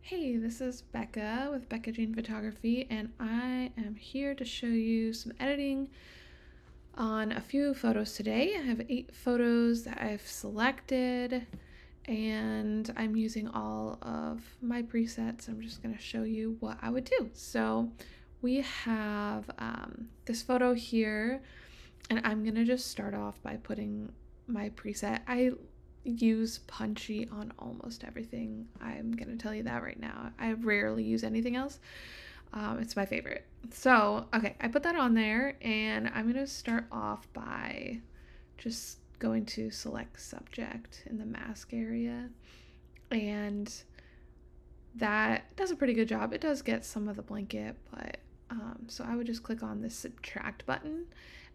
Hey, this is Becca with Becca Jean Photography, and I am here to show you some editing on a few photos today. I have 8 photos that I've selected, and I'm using all of my presets. I'm just going to show you what I would do. So we have this photo here, and I'm going to just start off by putting my preset. I use punchy on almost everything. I'm gonna tell you that right now. I rarely use anything else. It's my favorite. So, okay, I put that on there, and I'm gonna start off by just going to select subject in the mask area, and that does a pretty good job. It does get some of the blanket, but so I would just click on this subtract button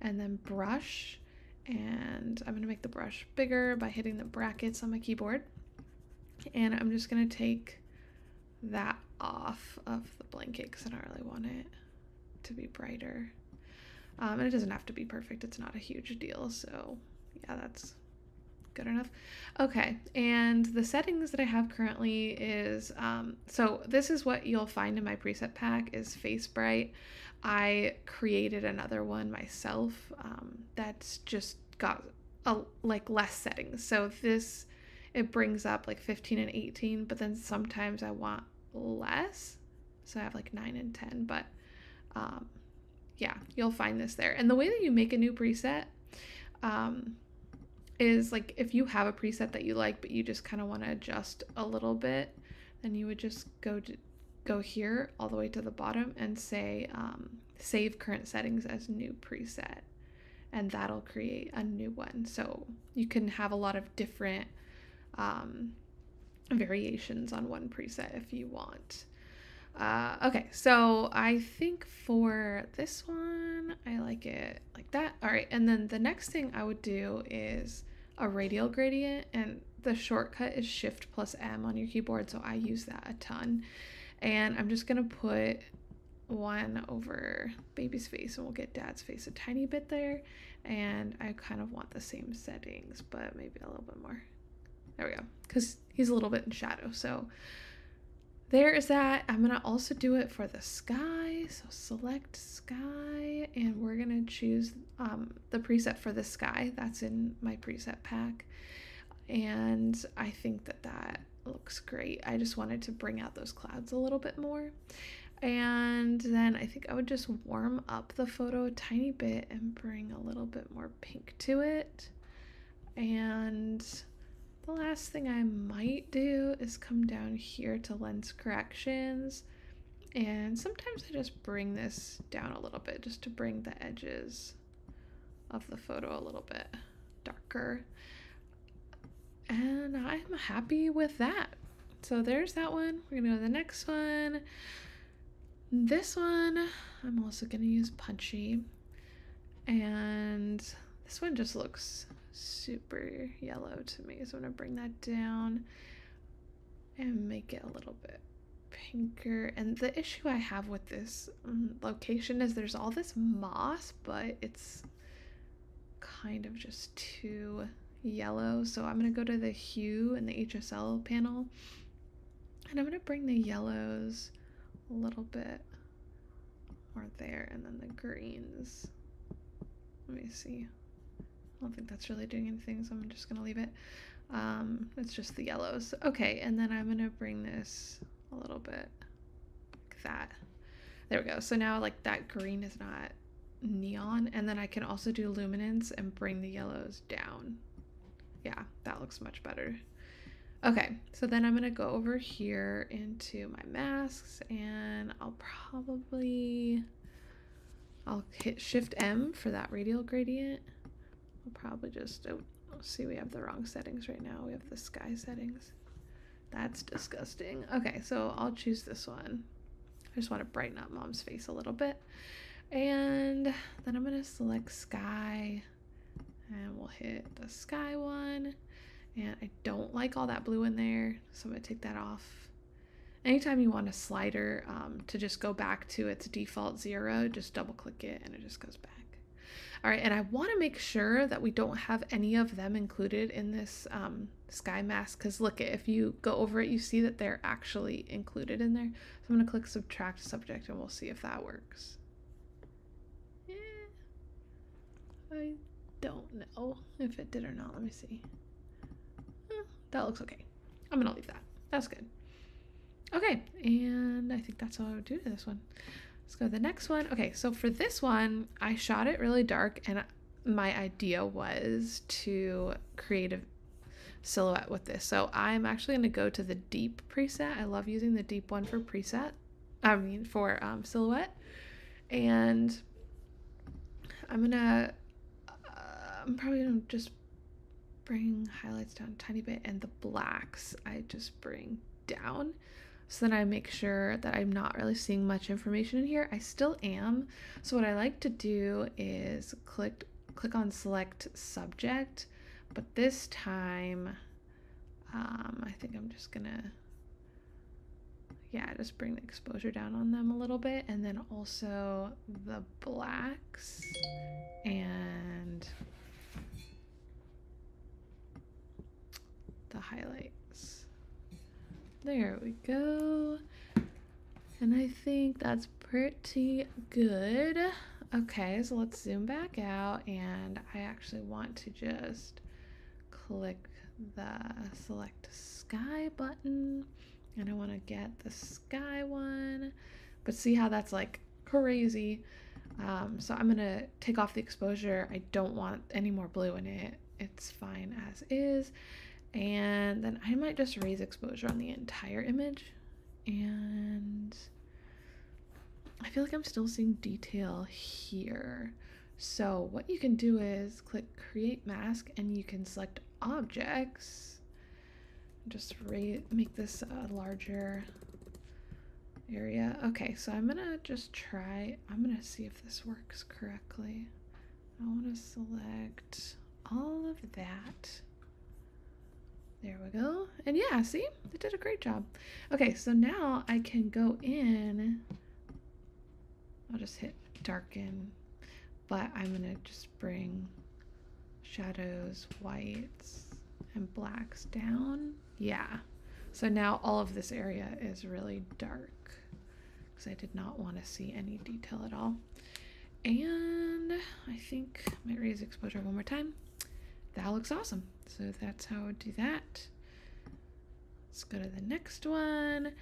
and then brush, and I'm going to make the brush bigger by hitting the brackets on my keyboard, and I'm just going to take that off of the blanket because I don't really want it to be brighter, and it doesn't have to be perfect. It's not a huge deal, so yeah, that's good enough. Okay, and the settings that I have currently is so this is what you'll find in my preset pack is face bright. I created another one myself that's just got like less settings. So this, it brings up like 15 and 18, but then sometimes I want less, so I have like 9 and 10. But yeah, you'll find this there. And the way that you make a new preset is like if you have a preset that you like but you just kind of want to adjust a little bit, then you would just go here all the way to the bottom and say save current settings as new preset, and that'll create a new one. So you can have a lot of different variations on one preset if you want. Okay, so I think for this one, I like it like that. All right, and then the next thing I would do is a radial gradient, and the shortcut is Shift plus M on your keyboard, so I use that a ton. And I'm just gonna put one over baby's face, and we'll get dad's face a tiny bit there. And I kind of want the same settings, but maybe a little bit more. There we go, because he's a little bit in shadow, so there is that. I'm gonna also do it for the sky, so select sky, and we're gonna choose the preset for the sky that's in my preset pack, and I think that looks great. I just wanted to bring out those clouds a little bit more, and then I think I would just warm up the photo a tiny bit and bring a little bit more pink to it. And the last thing I might do is come down here to lens corrections, and sometimes I just bring this down a little bit just to bring the edges of the photo a little bit darker, and I'm happy with that. So there's that one. We're gonna go to the next one. This one I'm also gonna use punchy, and this one just looks super yellow to me, so I'm gonna bring that down and make it a little bit pinker. And the issue I have with this location is there's all this moss, but it's kind of just too yellow, so I'm gonna go to the hue in the HSL panel, and I'm gonna bring the yellows a little bit more there, and then the greens, let me see, I don't think that's really doing anything, so I'm just gonna leave it. It's just the yellows. Okay, and then I'm gonna bring this a little bit like that. There we go. So now like that green is not neon, and then I can also do luminance and bring the yellows down. Yeah, that looks much better. Okay, so then I'm gonna go over here into my masks, and I'll hit Shift M for that radial gradient. I'll probably just, see, we have the wrong settings right now. We have the sky settings. That's disgusting. Okay, so I'll choose this one. I just want to brighten up mom's face a little bit. And then I'm gonna select sky, and we'll hit the sky one. And I don't like all that blue in there, so I'm gonna take that off. Anytime you want a slider to just go back to its default 0, just double click it and it just goes back. All right, and I want to make sure that we don't have any of them included in this sky mask, because look, if you go over it, you see that they're actually included in there. So I'm going to click subtract subject and we'll see if that works. I don't know if it did or not. Let me see. That looks okay. I'm going to leave that. That's good. Okay, and I think that's all I would do to this one. Let's go to the next one. Okay, so for this one, I shot it really dark, and my idea was to create a silhouette with this. So I'm actually going to go to the deep preset. I love using the deep one for preset. For silhouette. And I'm probably going to just bring highlights down a tiny bit, and the blacks I just bring down. So then I make sure that I'm not really seeing much information in here. I still am. So what I like to do is click on select subject, but this time I think I'm just gonna, just bring the exposure down on them a little bit, and then also the blacks and the highlights. There we go. And I think that's pretty good. Okay, so let's zoom back out, and I actually want to just click the select sky button, and I want to get the sky one, but see how that's like crazy. So I'm gonna take off the exposure. I don't want any more blue in it. It's fine as is. And then I might just raise exposure on the entire image, and I feel like I'm still seeing detail here. So what you can do is click create mask, and you can select objects, just make this a larger area. Okay, so I'm gonna see if this works correctly. I want to select all of that. There we go. And yeah, see, it did a great job. Okay, so now I can go in. I'll just hit darken, but I'm gonna just bring shadows, whites, and blacks down. Yeah. So now all of this area is really dark because I did not want to see any detail at all. And I think I might raise exposure one more time. That looks awesome. So that's how I would do that. Let's go to the next one.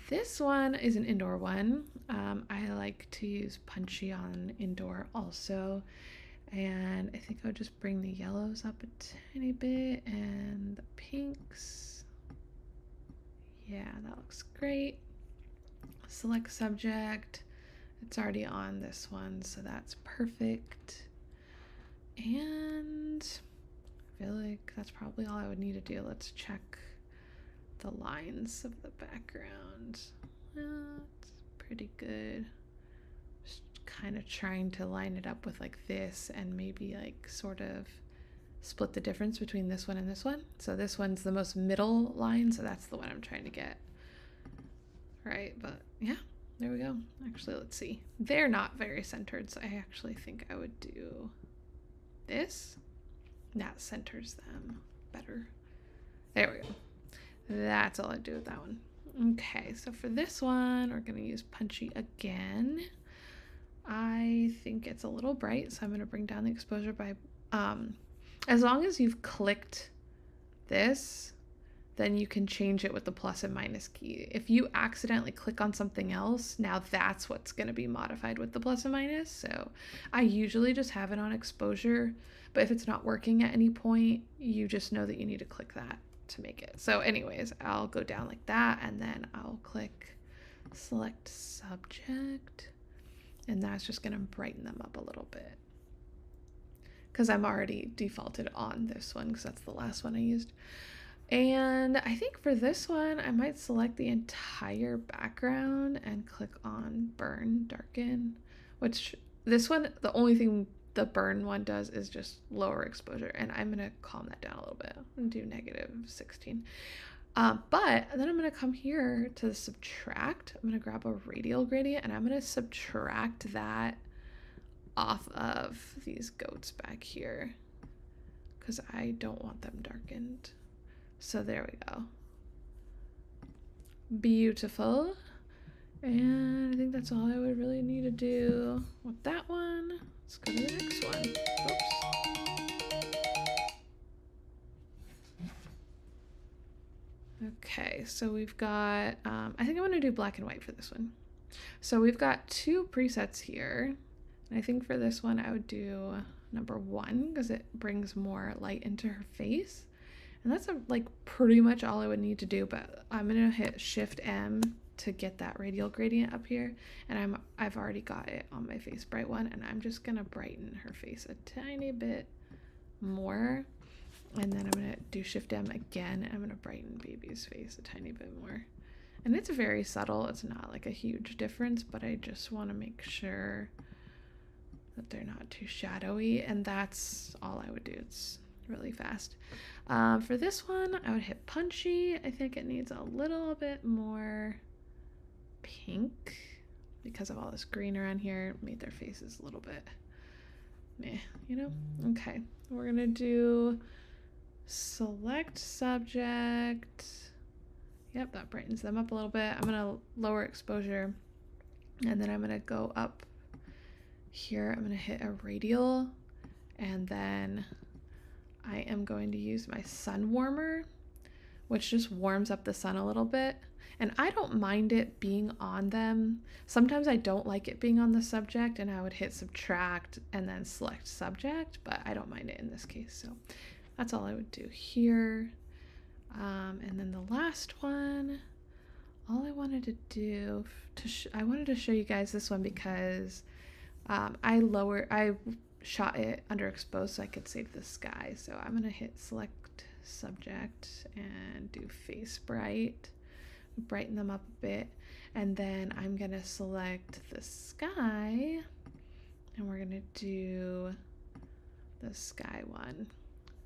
This one is an indoor one. I like to use punchy on indoor also. And I think I'll just bring the yellows up a tiny bit and the pinks. Yeah, that looks great. Select subject. It's already on this one, so that's perfect. And I feel like that's probably all I would need to do. Let's check the lines of the background. It's pretty good. Just kind of trying to line it up with like this, and maybe like sort of split the difference between this one and this one. So this one's the most middle line, so that's the one I'm trying to get. Right, but yeah, there we go. Actually, let's see. They're not very centered, so I actually think I would do this. That centers them better. There we go. That's all I do with that one. Okay, so for this one, we're gonna use punchy again. I think it's a little bright, so I'm gonna bring down the exposure by, as long as you've clicked this, then you can change it with the plus and minus key. If you accidentally click on something else, now that's what's gonna be modified with the plus and minus. So I usually just have it on exposure, but if it's not working at any point, you just know that you need to click that to make it. So anyways, I'll go down like that, and then I'll click select subject, and that's just gonna brighten them up a little bit because I'm already defaulted on this one because that's the last one I used. And I think for this one, I might select the entire background and click on burn darken, which this one, the only thing the burn one does is just lower exposure, and I'm gonna calm that down a little bit and do -16. But then I'm gonna come here to subtract. I'm gonna grab a radial gradient, and I'm gonna subtract that off of these goats back here because I don't want them darkened. So there we go. Beautiful. And I think that's all I would really need to do with that one. Let's go to the next one. Oops. Okay, so we've got, I think I want to do black and white for this one. So we've got 2 presets here. And I think for this one, I would do number 1 because it brings more light into her face. And that's like pretty much all I would need to do, but I'm gonna hit Shift M to get that radial gradient up here, and I've already got it on my face bright one, and I'm just gonna brighten her face a tiny bit more, and then I'm gonna do Shift M again, and I'm gonna brighten baby's face a tiny bit more. And it's very subtle, it's not like a huge difference, but I just want to make sure that they're not too shadowy, and that's all I would do. It's really fast. For this one, I would hit Punchy. I think it needs a little bit more pink because of all this green around here. Made their faces a little bit meh, you know? Okay, we're gonna do select subject. Yep, that brightens them up a little bit. I'm gonna lower exposure, and then I'm gonna go up here. I'm gonna hit a radial, and then I am going to use my sun warmer, which just warms up the sun a little bit. And I don't mind it being on them. Sometimes I don't like it being on the subject, and I would hit subtract and then select subject, but I don't mind it in this case. So that's all I would do here. And then the last one, all I wanted to do, I wanted to show you guys this one because I shot it underexposed so I could save the sky. So I'm gonna hit select subject and do face bright, brighten them up a bit, and then I'm gonna select the sky, and we're gonna do the sky one,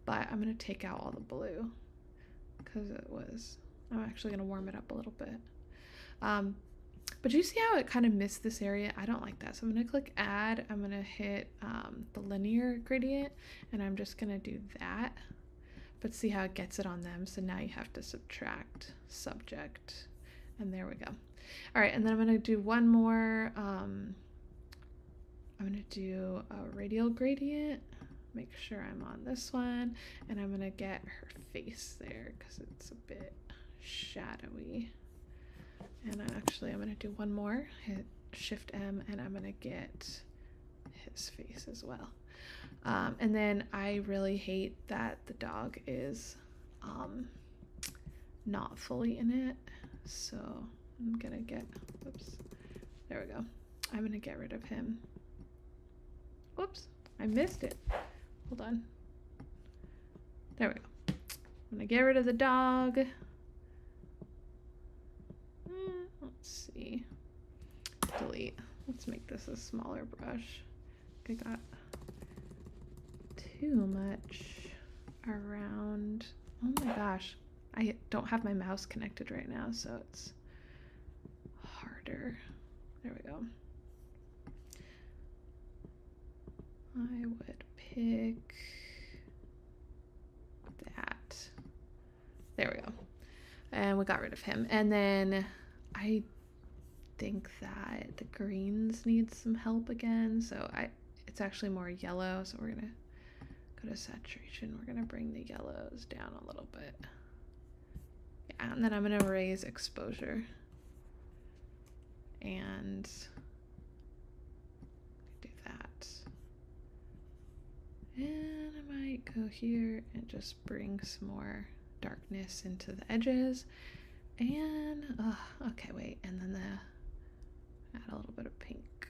but I'm gonna take out all the blue because I'm actually gonna warm it up a little bit. But you see how it kind of missed this area? I don't like that. So I'm going to click add. I'm going to hit the linear gradient, and I'm just going to do that. But see how it gets it on them? So now you have to subtract subject, and there we go. All right, and then I'm going to do one more. I'm going to do a radial gradient. Make sure I'm on this one, and I'm going to get her face there because it's a bit shadowy. And actually, I'm going to do one more, hit Shift M, and I'm going to get his face as well. And then I really hate that the dog is not fully in it. So I'm going to get, whoops, there we go. I'm going to get rid of him. Whoops, I missed it. Hold on. There we go. I'm going to get rid of the dog. Let's see. Delete. Let's make this a smaller brush. I got too much around. Oh my gosh. I don't have my mouse connected right now, so it's harder. There we go. I would pick that. There we go. And we got rid of him. And then I think that the greens need some help again. So it's actually more yellow. So we're gonna go to saturation. We're gonna bring the yellows down a little bit. Yeah, and then I'm gonna raise exposure. And do that. And I might go here and just bring some more darkness into the edges. And okay, wait, and then add a little bit of pink.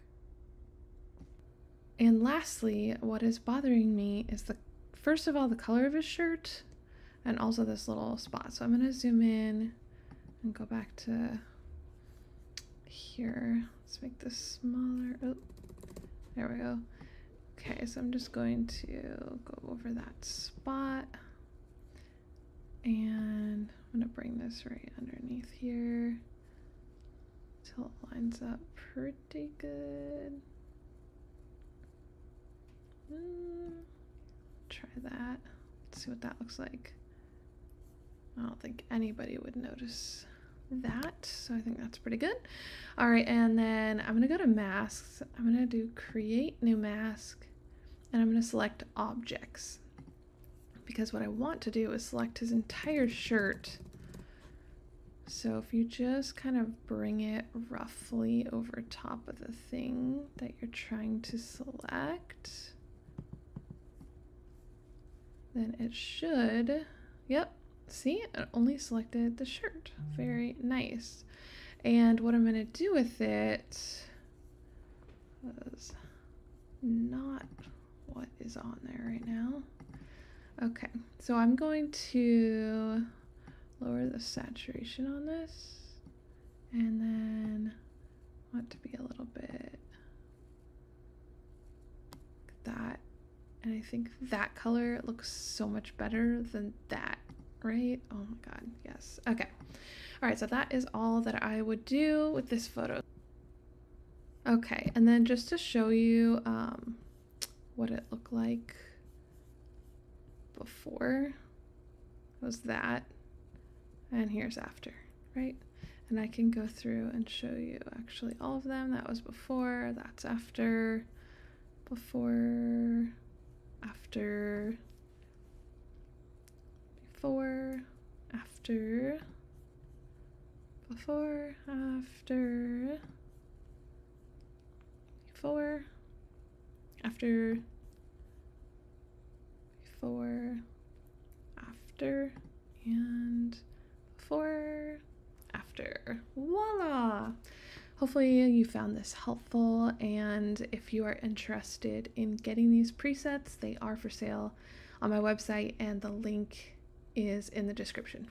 And lastly, what is bothering me is first of all the color of his shirt, and also this little spot. So I'm gonna zoom in and go back to here. Let's make this smaller. Oh, there we go. Okay, so I'm just going to go over that spot, and I'm gonna bring this right underneath here till it lines up pretty good. Try that. Let's see what that looks like. I don't think anybody would notice that, so I think that's pretty good. All right, and then I'm gonna go to masks. I'm gonna do create new mask, and I'm gonna select objects, because what I want to do is select his entire shirt. So if you just kind of bring it roughly over top of the thing that you're trying to select, then it should, yep, see, it only selected the shirt. Very nice. And what I'm going to do with it is not what is on there right now. Okay, so I'm going to lower the saturation on this, and then I want it to be a little bit like that. And I think that color looks so much better than that, right? Oh my God, yes. Okay. All right, so that is all that I would do with this photo. Okay, and then just to show you what it looked like before, was that, and here's after, right? And I can go through and show you actually all of them. That was before, that's after, before, after, before, after, before, after, before, after, before, after, and before, after. Voila! Hopefully you found this helpful, and if you are interested in getting these presets, they are for sale on my website, and the link is in the description.